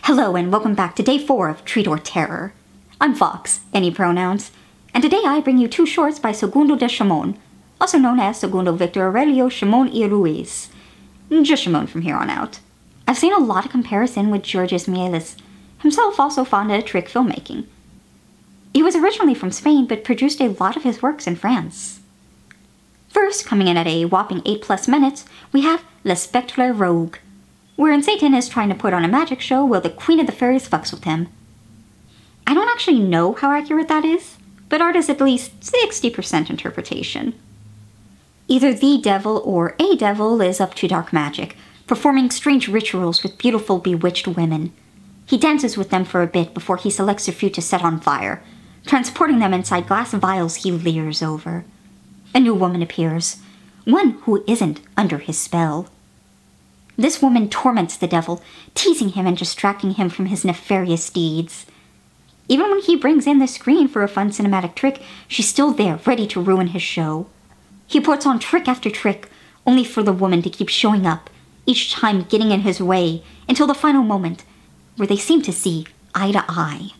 Hello and welcome back to day 4 of Treat or Terror. I'm Fox, any pronouns, and today I bring you 2 shorts by Segundo de Chomón, also known as Segundo Victor Aurelio Chomón y Ruiz. Just Chomón from here on out. I've seen a lot of comparison with Georges Méliès, himself also fond of trick filmmaking. He was originally from Spain, but produced a lot of his works in France. First, coming in at a whopping 8+ minutes, we have Le Spectre Rogue, wherein Satan is trying to put on a magic show while the Queen of the Fairies fucks with him. I don't actually know how accurate that is, but art is at least 60% interpretation. Either the devil or a devil is up to dark magic, performing strange rituals with beautiful bewitched women. He dances with them for a bit before he selects a few to set on fire, transporting them inside glass vials he leers over. A new woman appears, one who isn't under his spell. This woman torments the devil, teasing him and distracting him from his nefarious deeds. Even when he brings in the screen for a fun cinematic trick, she's still there, ready to ruin his show. He puts on trick after trick, only for the woman to keep showing up, each time getting in his way, until the final moment, where they seem to see eye to eye.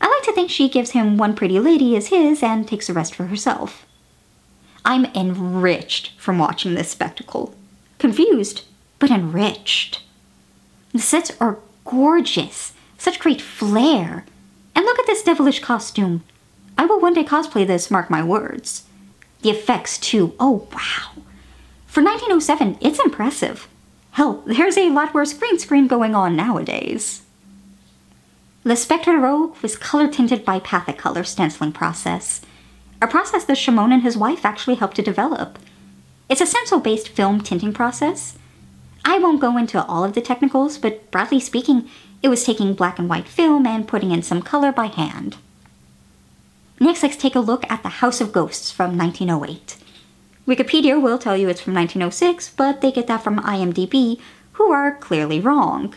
I like to think she gives him one pretty lady as his and takes the rest for herself. I'm enriched from watching this spectacle. Confused, but enriched. The sets are gorgeous, such great flair. And look at this devilish costume. I will one day cosplay this, mark my words. The effects too, oh wow. For 1907, it's impressive. Hell, there's a lot worse green screen going on nowadays. Le Spectre Rogue was color-tinted by Pathicolor stenciling process, a process that Chomón and his wife actually helped to develop. It's a stencil-based film tinting process. I won't go into all of the technicals, but broadly speaking, it was taking black and white film and putting in some color by hand. Next, let's take a look at The House of Ghosts from 1908. Wikipedia will tell you it's from 1906, but they get that from IMDb, who are clearly wrong.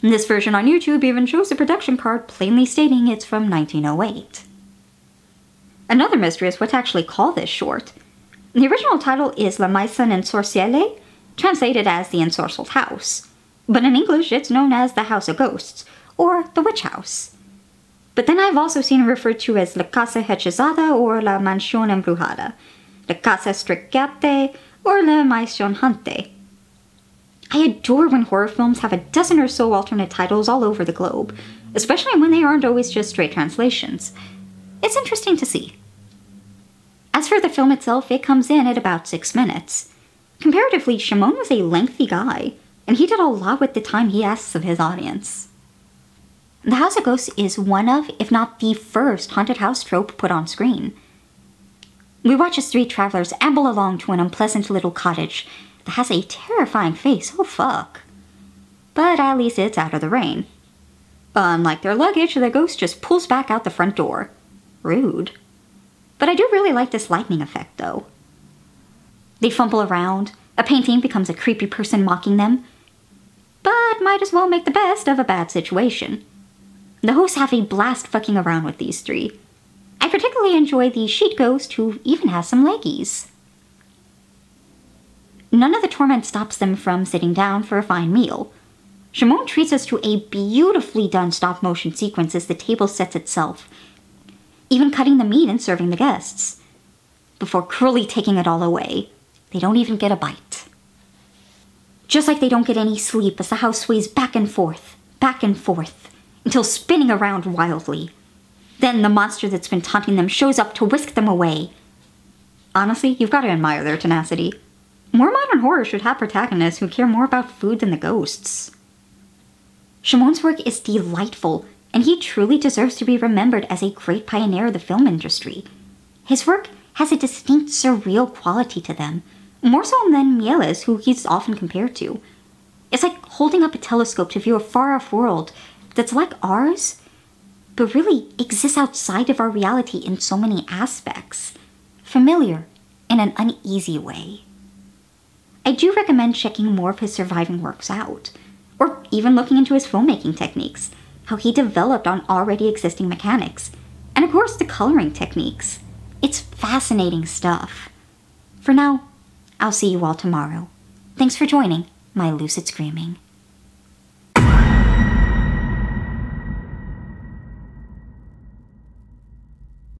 This version on YouTube even shows a production card plainly stating it's from 1908. Another mystery is what to actually call this short. The original title is La Maison Ensorcelée, translated as The Ensorcelled House, but in English it's known as The House of Ghosts, or The Witch House. But then I've also seen it referred to as La Casa Hechizada or La Mansión Embrujada, La Casa Stricate, or La Maison Hante. I adore when horror films have a dozen or so alternate titles all over the globe, especially when they aren't always just straight translations. It's interesting to see. As for the film itself, it comes in at about 6 minutes. Comparatively, Chomón was a lengthy guy, and he did a lot with the time he asks of his audience. The House of Ghosts is one of, if not the first, haunted house trope put on screen. We watch as 3 travelers amble along to an unpleasant little cottage that has a terrifying face, oh fuck. But at least it's out of the rain. Unlike their luggage, the ghost just pulls back out the front door. Rude. But I do really like this lightning effect, though. They fumble around, a painting becomes a creepy person mocking them, but might as well make the best of a bad situation. The hosts have a blast fucking around with these 3. I particularly enjoy the sheet ghost, who even has some leggies. None of the torment stops them from sitting down for a fine meal. Chomón treats us to a beautifully done stop-motion sequence as the table sets itself, even cutting the meat and serving the guests, before cruelly taking it all away. They don't even get a bite. Just like they don't get any sleep as the house sways back and forth, until spinning around wildly. Then the monster that's been taunting them shows up to whisk them away. Honestly, you've got to admire their tenacity. More modern horror should have protagonists who care more about food than the ghosts. Chomón's work is delightful, and he truly deserves to be remembered as a great pioneer of the film industry. His work has a distinct surreal quality to them, more so than Méliès, who he's often compared to. It's like holding up a telescope to view a far-off world that's like ours, but really exists outside of our reality in so many aspects, familiar in an uneasy way. I do recommend checking more of his surviving works out, or even looking into his filmmaking techniques, how he developed on already existing mechanics, and of course the coloring techniques. It's fascinating stuff. For now, I'll see you all tomorrow. Thanks for joining my lucid screaming.